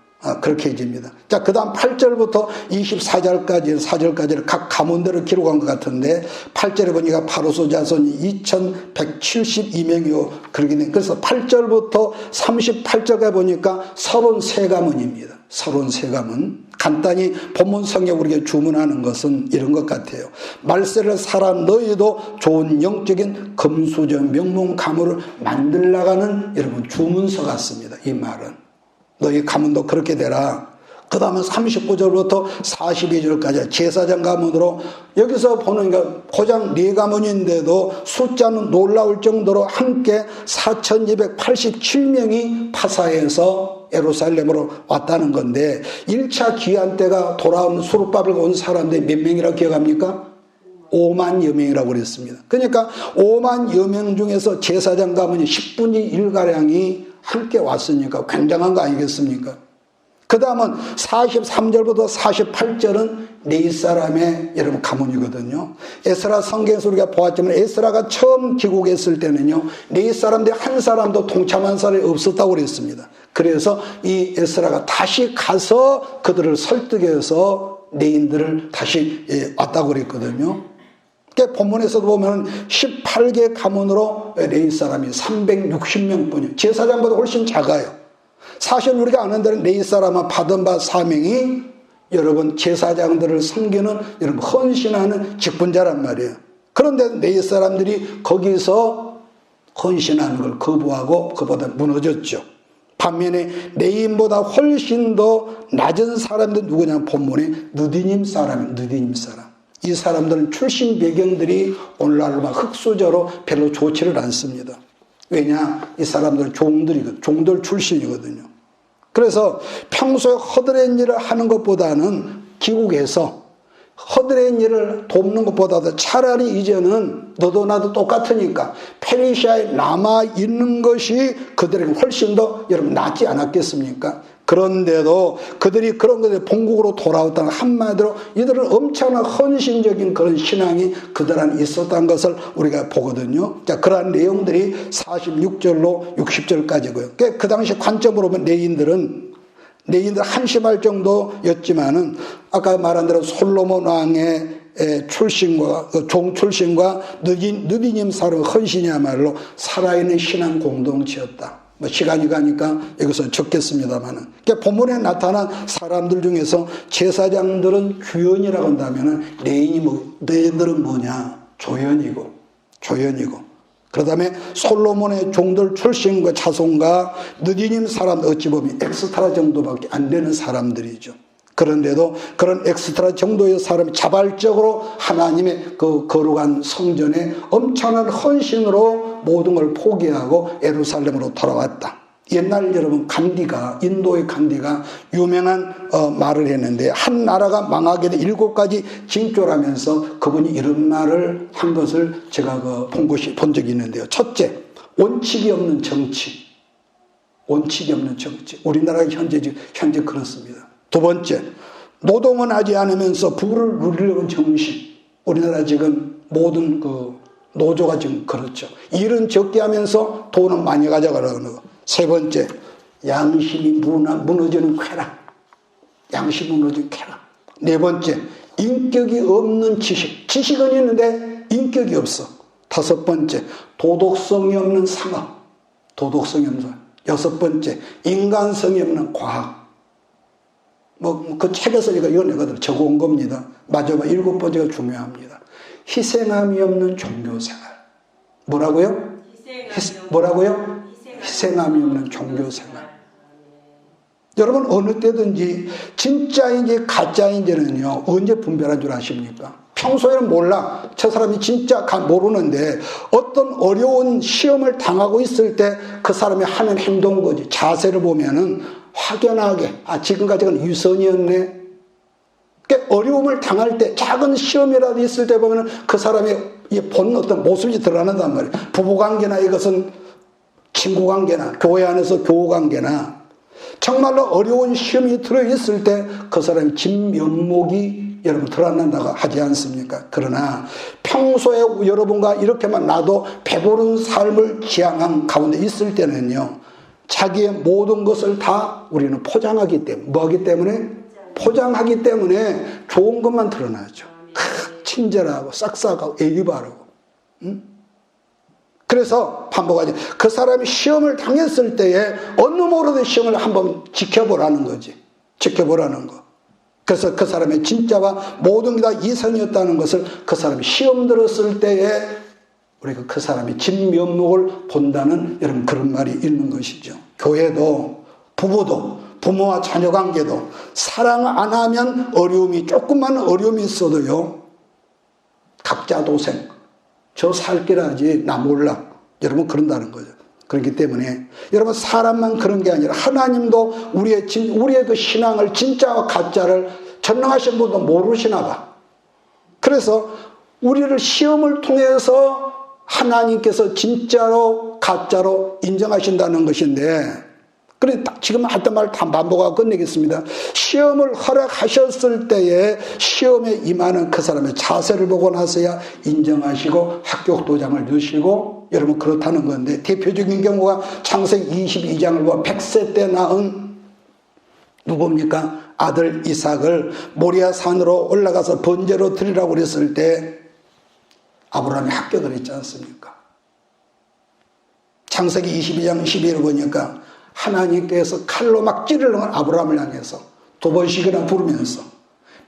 그렇게 해집니다. 자, 그 다음 8절부터 24절까지를 각 가문대로 기록한 것 같은데 8절에 보니까 바로소 자손이 2172명이요. 그러게 돼. 그래서 8절부터 38절까지 보니까 33가문입니다. 33가문. 간단히 본문 성경 우리에게 주문하는 것은 이런 것 같아요. 말세를 살아 너희도 좋은 영적인 금수저 명문 가문을 만들어가는 여러분 주문서 같습니다. 이 말은. 너희 가문도 그렇게 되라. 그 다음에 39절부터 42절까지 제사장 가문으로 여기서 보는 고장 4가문인데도 숫자는 놀라울 정도로 함께 4287명이 파사에서 예루살렘으로 왔다는 건데 1차 귀환 때가 돌아온 수르바벨과 온 사람들이 몇 명이라고 기억합니까? 5만여 명이라고 그랬습니다. 그러니까 5만여 명 중에서 제사장 가문이 10분의 1가량이 함께 왔으니까 굉장한 거 아니겠습니까? 그 다음은 43절부터 48절은 네 사람의 여러분 가문이거든요. 에스라 성경에서 우리가 보았지만 에스라가 처음 귀국했을 때는요, 네 사람들 한 사람도 동참한 사람이 없었다고 그랬습니다. 그래서 이 에스라가 다시 가서 그들을 설득해서 네인들을 다시 왔다고 그랬거든요. 본문에서도 보면 18개 가문으로 레위 사람이 360명뿐이에요. 제사장보다 훨씬 작아요. 사실 우리가 아는 대로 레위 사람은 받은 바 사명이 여러분 제사장들을 섬기는 여러분 헌신하는 직분자란 말이에요. 그런데 레위 사람들이 거기서 헌신하는 걸 거부하고 그보다 무너졌죠. 반면에 레위인보다 훨씬 더 낮은 사람들 누구냐면 본문에 느디님 사람. 이 사람들은 출신 배경들이 오늘날 흑수저로 별로 좋지를 않습니다. 왜냐? 이 사람들은 종들 출신이거든요. 그래서 평소에 허드렛 일을 하는 것보다는 귀국해서 허드렛 일을 돕는 것보다도 차라리 이제는 너도 나도 똑같으니까 페르시아에 남아있는 것이 그들에게 훨씬 더 여러분 낫지 않았겠습니까? 그런데도 그들이 그런 것에 본국으로 돌아왔다는 한마디로 이들은 엄청난 헌신적인 그런 신앙이 그들 안에 있었다는 것을 우리가 보거든요. 자, 그러한 내용들이 46절로 60절까지고요. 그 당시 관점으로 보면 레위인들 한심할 정도였지만은 아까 말한 대로 솔로몬 왕의 출신과 종 출신과 느디님 사람의 헌신이야말로 살아있는 신앙 공동체였다. 뭐 시간이 가니까 여기서 적겠습니다만은. 그러니까 본문에 나타난 사람들 중에서 제사장들은 규현이라고 한다면은 너희들은 뭐냐? 조연이고. 그 다음에 솔로몬의 종들 출신과 자손과 느디님 사람 어찌 보면 엑스트라 정도밖에 안 되는 사람들이죠. 그런데도 그런 엑스트라 정도의 사람이 자발적으로 하나님의 그 거룩한 성전에 엄청난 헌신으로 모든 걸 포기하고 예루살렘으로 돌아왔다. 옛날 여러분 인도의 간디가 유명한 말을 했는데, 한 나라가 망하게 돼 7가지 징조라면서 그분이 이런 말을 한 것을 제가 본 적이 있는데요. 첫째, 원칙이 없는 정치. 우리나라가 현재 그렇습니다. 두 번째, 노동은 하지 않으면서 부를 누리려는 정신. 우리나라 지금 모든 노조가 지금 그렇죠. 일은 적게 하면서 돈은 많이 가져가려는 거. 세 번째, 양심이 무너지는 쾌락. 네 번째, 인격이 없는 지식. 지식은 있는데 인격이 없어. 다섯 번째, 도덕성이 없는 상업. 여섯 번째, 인간성이 없는 과학. 그 책에서 제가 내가 적어온 겁니다. 마지막 7번째가 중요합니다. 희생함이 없는 종교생활. 뭐라고요? 희생함이 없는 종교생활. 여러분 어느 때든지 진짜인지 가짜인지는요 언제 분별한 줄 아십니까? 평소에는 몰라. 저 사람이 진짜 모르는데 어떤 어려운 시험을 당하고 있을 때 그 사람이 하는 행동 거지 자세를 보면은 확연하게 지금까지는 유선이었네. 그러니까 어려움을 당할 때 작은 시험이라도 있을 때 보면은 그 사람의 본 어떤 모습이 드러난단 말이에요. 부부관계나 이것은 친구관계나 교회 안에서 교우관계나 정말로 어려운 시험이 들어있을 때 그 사람의 진면목이 여러분 드러난다고 하지 않습니까? 그러나 평소에 여러분과 이렇게만 나도 배부른 삶을 지향한 가운데 있을 때는요 자기의 모든 것을 다 우리는 포장하기 때문에 뭐하기 때문에? 포장하기 때문에 좋은 것만 드러나죠. 친절하고 싹싹하고 예의 바르고 그래서 반복하지. 그 사람이 시험을 당했을 때에 어느 모르는 시험을 한번 지켜보라는 거지. 그래서 그 사람의 진짜와 모든 게 다 이성이었다는 것을 그 사람이 시험 들었을 때에 우리가 그 사람의 진면목을 본다는 여러분 그런 말이 있는 것이죠. 교회도 부부도 부모와 자녀 관계도 사랑 안 하면 조금만 어려움이 있어도요 각자도생. 저 살 길하지 나 몰라. 여러분 그런다는 거죠. 그렇기 때문에 여러분 사람만 그런 게 아니라 하나님도 우리의 그 신앙을 진짜와 가짜를 전능하신 분도 모르시나 봐. 그래서 우리를 시험을 통해서 하나님께서 진짜로 가짜로 인정하신다는 것인데 그래 지금 했던 말 다 반복하고 끝내겠습니다. 시험을 허락하셨을 때에 시험에 임하는 그 사람의 자세를 보고 나서야 인정하시고 합격 도장을 넣으시고 여러분 그렇다는 건데 대표적인 경우가 창세기 22장을 보면 100세 때 낳은 누굽니까? 아들 이삭을 모리아 산으로 올라가서 번제로 드리라고 그랬을 때 아브라함이 합격을 했지 않습니까? 창세기 22장 12절을 보니까 하나님께서 칼로 막 찌르는 아브라함을 향해서 2번씩이나 부르면서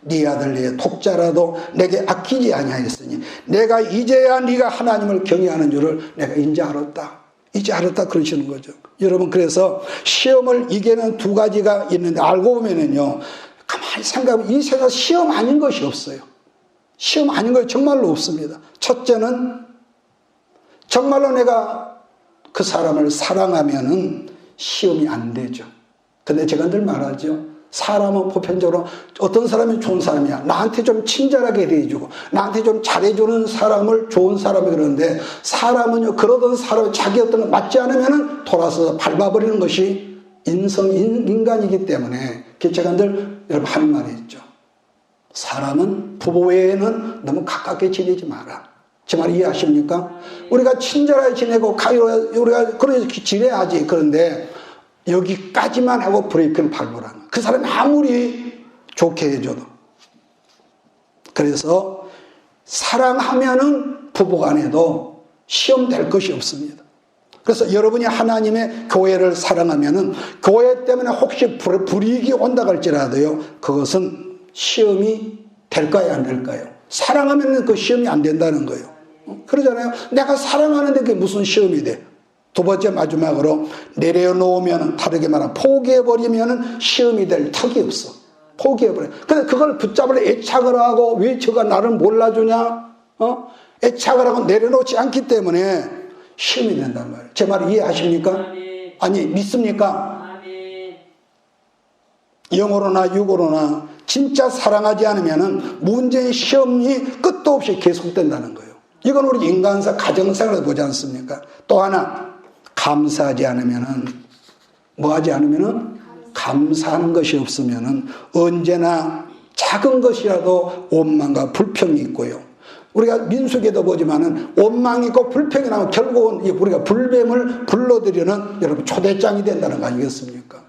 네 아들 네 독자라도 내게 아끼지 아니하였으니 내가 이제야 네가 하나님을 경외하는 줄을 내가 이제 알았다 그러시는 거죠. 여러분 그래서 시험을 이기는 2가지가 있는데 알고 보면은요 가만히 생각하면 이 세상 시험 아닌 것이 없어요. 시험 아닌 것이 정말로 없습니다. 첫째는 정말로 내가 그 사람을 사랑하면은 시험이 안 되죠. 근데 제가 늘 말하죠. 사람은 보편적으로 어떤 사람이 좋은 사람이야. 나한테 좀 친절하게 대해주고 나한테 좀 잘해주는 사람을 좋은 사람이 그러는데 사람은요 그러던 사람이 자기 어떤 거 맞지 않으면은 돌아서 밟아버리는 것이 인간이기 때문에 제가 늘 여러분 하는 말이 있죠. 사람은 부부 외에는 너무 가깝게 지내지 마라. 제 말 이해하십니까? 우리가 친절하게 지내고 우리가 그렇게 지내야지. 그런데 여기까지만 하고 브레이크를 밟으라는 그 사람이 아무리 좋게 해줘도. 그래서 사랑하면은 부부간에도 시험 될 것이 없습니다. 그래서 여러분이 하나님의 교회를 사랑하면은 교회 때문에 혹시 불이익이 온다 할지라도요, 그것은 시험이 될까요, 안 될까요? 사랑하면 그 시험이 안 된다는 거예요. 그러잖아요. 내가 사랑하는데 그게 무슨 시험이 돼? 두 번째 마지막으로 내려놓으면, 다르게 말하면 포기해버리면 시험이 될 턱이 없어. 포기해버려. 근데 그걸 붙잡으려 애착을 하고, 왜 저가 나를 몰라주냐? 애착을 하고 내려놓지 않기 때문에 시험이 된단 말이에요. 제 말 이해하십니까? 아니, 믿습니까? 영어로나 육어로나 진짜 사랑하지 않으면 문제의 시험이 끝도 없이 계속된다는 거예요. 이건 우리 인간사 가정생활에서 보지 않습니까? 또 하나, 감사하지 않으면은, 뭐 하지 않으면은, 감사하는 것이 없으면은 언제나 작은 것이라도 원망과 불평이 있고요. 우리가 민수기에도 보지만은 원망이 있고 불평이 나면 결국은 우리가 불뱀을 불러들이는 여러분 초대장이 된다는 거 아니겠습니까?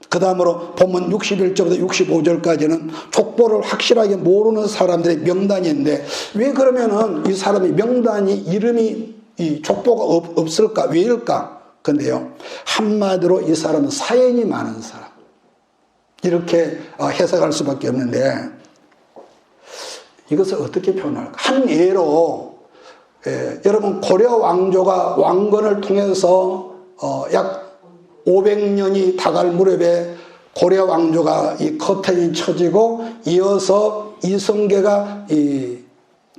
그 다음으로 본문 61절부터 65절까지는 족보를 확실하게 모르는 사람들의 명단인데, 왜 그러면은 이 사람이 명단이 이름이 이 족보가 없을까? 왜일까? 근데요, 한마디로 이 사람은 사연이 많은 사람, 이렇게 해석할 수밖에 없는데, 이것을 어떻게 표현할까? 한 예로, 여러분 고려 왕조가 왕건을 통해서 약 500년이 다갈 무렵에 고려 왕조가 이 커튼이 쳐지고, 이어서 이성계가 이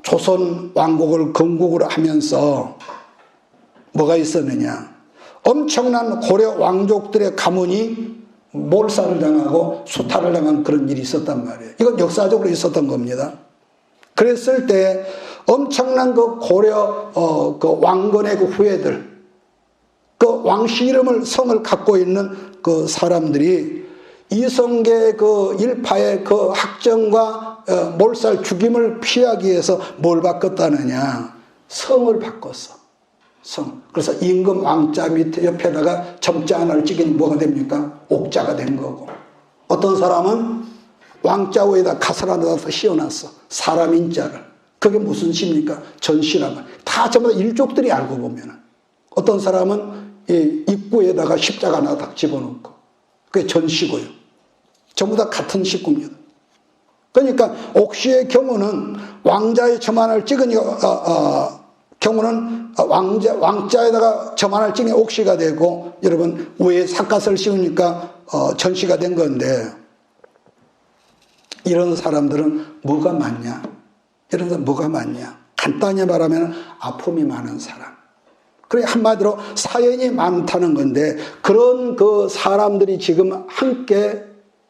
조선 왕국을 건국을 하면서 뭐가 있었느냐? 엄청난 고려 왕족들의 가문이 몰살을 당하고 수탈을 당한 그런 일이 있었단 말이에요. 이건 역사적으로 있었던 겁니다. 그랬을 때 엄청난 그 고려 그 왕건의 그 후예들, 그 왕씨 이름을 성을 갖고 있는 그 사람들이 이성계 그 일파의 그 학정과 몰살 죽임을 피하기 위해서 뭘 바꿨다느냐? 성을 바꿨어. 성. 그래서 임금 왕자 밑에 옆에다가 점자 하나를 찍으니 뭐가 됩니까? 옥자가 된 거고. 어떤 사람은 왕자 위에다 가설 하나 씌워놨어. 사람 인자를. 그게 무슨 시입니까? 전시란 말. 다 전부 다 일족들이 알고 보면은. 어떤 사람은 이 입구에다가 십자가 하나 딱 집어넣고. 그게 전시고요. 전부 다 같은 식구입니다. 그러니까 옥시의 경우는 왕자의 점 하나를 찍으니까 경우는 왕자에다가 점 하나를 찍으니 옥시가 되고, 여러분 위에 삿갓을 씌우니까 전시가 된 건데, 이런 사람들은 뭐가 많냐? 이런 사람 뭐가 많냐? 간단히 말하면 아픔이 많은 사람. 그래, 한마디로 사연이 많다는 건데, 그런 그 사람들이 지금 함께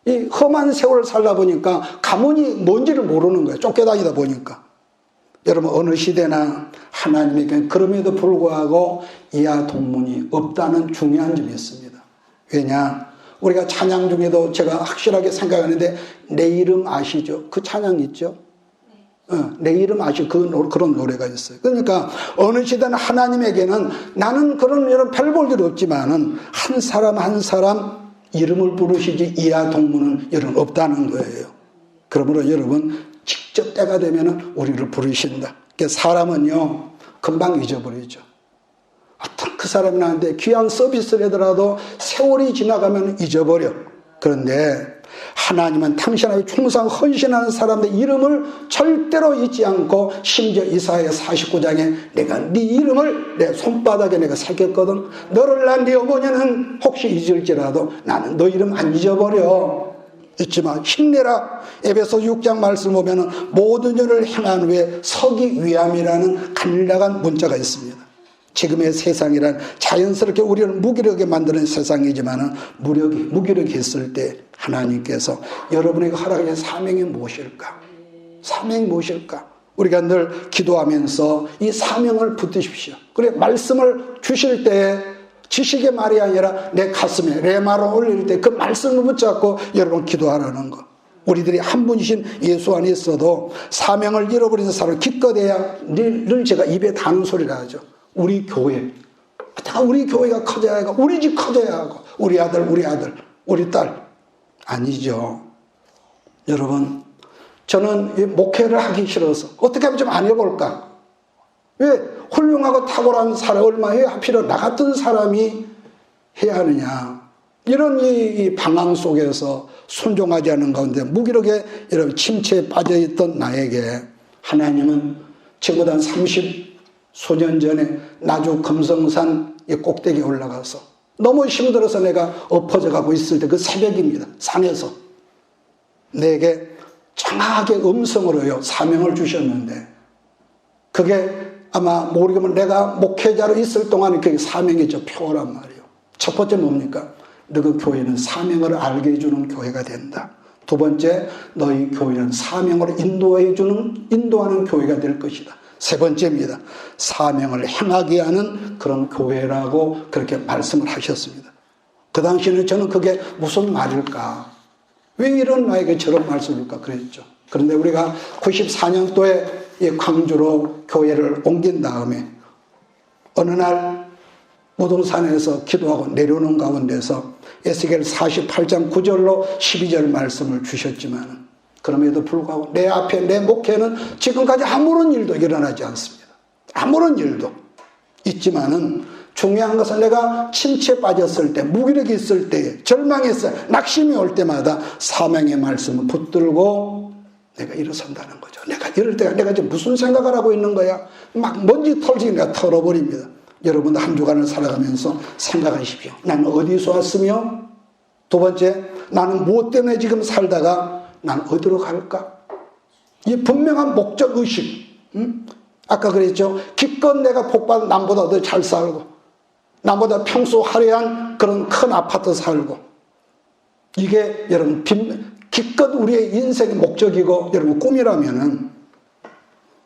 이 험한 세월을 살다 보니까 가문이 뭔지를 모르는 거예요. 쫓겨다니다 보니까. 여러분 어느 시대나 하나님에게 그럼에도 불구하고 이하 동문이 없다는 중요한 점이 있습니다. 왜냐? 우리가 찬양 중에도 제가 확실하게 생각하는데, 내 이름 아시죠? 그 찬양 있죠? 내 이름 아시죠? 그런 노래가 있어요. 그러니까 어느 시대는 하나님에게는 나는 그런 여러 별 볼 일 없지만은 한 사람 한 사람 이름을 부르시지 이하 동문은 여러분 없다는 거예요. 그러므로 여러분 직접 때가 되면 우리를 부르신다. 그러니까 사람은요 금방 잊어버리죠. 어떤 그 사람이 나한테 귀한 서비스를 하더라도 세월이 지나가면 잊어버려. 그런데 하나님은 당신에게 충성 헌신하는 사람들의 이름을 절대로 잊지 않고, 심지어 이사야 49장에 내가 네 이름을 내 손바닥에 내가 새겼거든. 너를 낳은 네 어머니는 혹시 잊을지라도 나는 너 이름 안 잊어버려. 잊지마. 힘내라. 에베소 6장 말씀 보면 모든 일을 행한 후에 서기 위함이라는 간략한 문자가 있습니다. 지금의 세상이란 자연스럽게 우리를 무기력하게 만드는 세상이지만 무기력했을 때 하나님께서 여러분에게 허락하신 사명이 무엇일까? 사명이 무엇일까? 우리가 늘 기도하면서 이 사명을 붙드십시오. 그래, 말씀을 주실 때 지식의 말이 아니라 내 가슴에 레마로 올릴 때 그 말씀을 붙잡고 여러분 기도하라는 거. 우리들이 한 분이신 예수 안에 있어도 사명을 잃어버리는 사람을 기껏해야 늘 제가 입에 다는 소리를 하죠. 우리 교회, 다 우리 교회가 커져야 하고, 우리 집 커져야 하고, 우리 아들, 우리 딸. 아니죠. 여러분, 저는 이 목회를 하기 싫어서 어떻게 하면 좀 안 해볼까? 왜 훌륭하고 탁월한 사람, 얼마에 하필 나 같은 사람이 해야 하느냐. 이런 이 방황 속에서 순종하지 않은 가운데 무기력에 이런 침체에 빠져있던 나에게 하나님은 지금보다 한 30수년 전에 나주 금성산 꼭대기에 올라가서 너무 힘들어서 내가 엎어져 가고 있을 때 그 새벽입니다. 산에서 내게 정확하게 음성으로요 사명을 주셨는데, 그게 아마 모르겠지만 내가 목회자로 있을 동안 그게 사명이죠. 표란 말이에요. 첫 번째 뭡니까? 너 그 교회는 사명을 알게 해주는 교회가 된다. 두 번째, 너희 교회는 사명을 인도하는 교회가 될 것이다. 세 번째입니다. 사명을 행하게 하는 그런 교회라고 그렇게 말씀을 하셨습니다. 그 당시에는 저는 그게 무슨 말일까? 왜 이런 나에게 저런 말씀일까? 그랬죠. 그런데 우리가 94년도에 이 광주로 교회를 옮긴 다음에 어느 날 무등산에서 기도하고 내려오는 가운데서 에스겔 48장 9절로 12절 말씀을 주셨지만, 그럼에도 불구하고 내 앞에 내 목회는 지금까지 아무런 일도 일어나지 않습니다. 아무런 일도 있지만은 중요한 것은 내가 침체에 빠졌을 때, 무기력이 있을 때, 절망했을 때, 낙심이 올 때마다 사명의 말씀을 붙들고 내가 일어선다는 거죠. 내가 이럴 때가 내가 지금 무슨 생각을 하고 있는 거야? 막 먼지 털지 내가 털어버립니다. 여러분 한 주간을 살아가면서 생각하십시오. 나는 어디서 왔으며, 두 번째, 나는 무엇 때문에 지금 살다가 난 어디로 갈까? 이 분명한 목적의식. 아까 그랬죠. 기껏 내가 복받은 남보다 더 잘 살고, 남보다 평소 화려한 그런 큰 아파트 살고, 이게 여러분 기껏 우리의 인생의 목적이고 여러분 꿈이라면은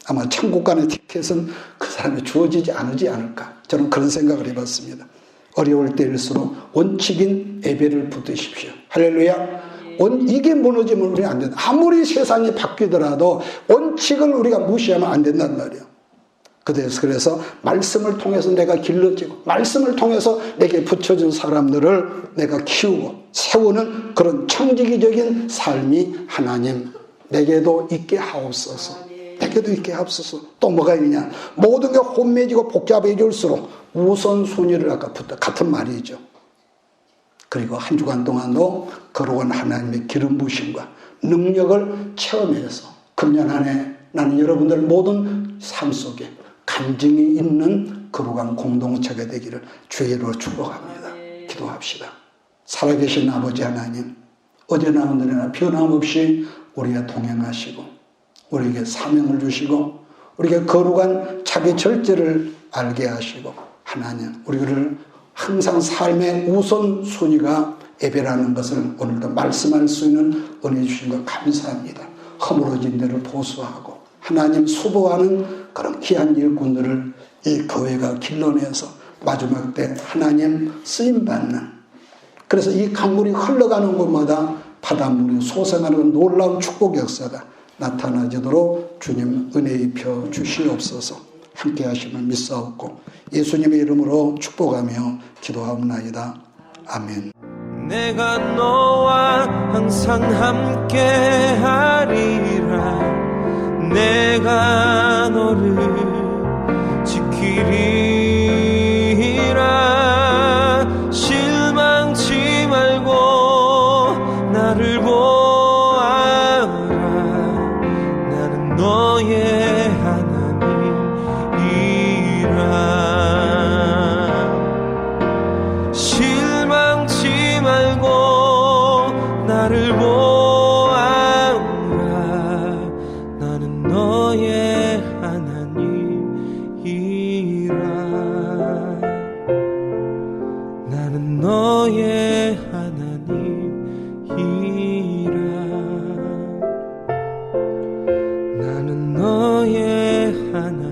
아마 천국 가는 티켓은 그 사람이 주어지지 않을까. 저는 그런 생각을 해봤습니다. 어려울 때일수록 원칙인 예배를 붙드십시오. 할렐루야. 이게 무너지면 우리는 안 된다. 아무리 세상이 바뀌더라도 원칙을 우리가 무시하면 안 된단 말이에요. 그래서 말씀을 통해서 내가 길러지고, 말씀을 통해서 내게 붙여준 사람들을 내가 키우고 세우는 그런 청지기적인 삶이 하나님 내게도 있게 하옵소서. 내게도 있게 하옵소서. 또 뭐가 있느냐? 모든 게 혼미해지고 복잡해질수록 우선순위를 아까 붙다 같은 말이죠. 그리고 한 주간 동안도 거룩한 하나님의 기름 부으심과 능력을 체험해서 금년 안에 나는 여러분들 모든 삶 속에 간증이 있는 거룩한 공동체가 되기를 주의 이름으로 축복합니다. 기도합시다. 살아계신 아버지 하나님, 어제나 오늘이나 변함없이 우리와 동행하시고 우리에게 사명을 주시고 우리에게 거룩한 자기 절제를 알게 하시고, 하나님 우리를 항상 삶의 우선순위가 예배라는 것을 오늘도 말씀할 수 있는 은혜 주신 것 감사합니다. 허물어진 데를 보수하고 하나님 수고하는 그런 귀한 일꾼들을 이 교회가 길러내서 마지막 때 하나님 쓰임받는, 그래서 이 강물이 흘러가는 곳마다 바닷물이 솟아나는 놀라운 축복 역사가 나타나지도록 주님 은혜 입혀 주시옵소서. 함께 하심을 믿사옵고 예수님의 이름으로 축복하며 기도하옵나이다. 아멘. 내가 너와 항상 함께 하리라. 내가 너를 지키리라. 실망치 말고 나를 보아라. 나는 너의 하나님이라. 실망치 말고 나를 보아라. 나는 너의 하나님이라. 나는 너의 하나님이라. 나는 너의 하나님이라.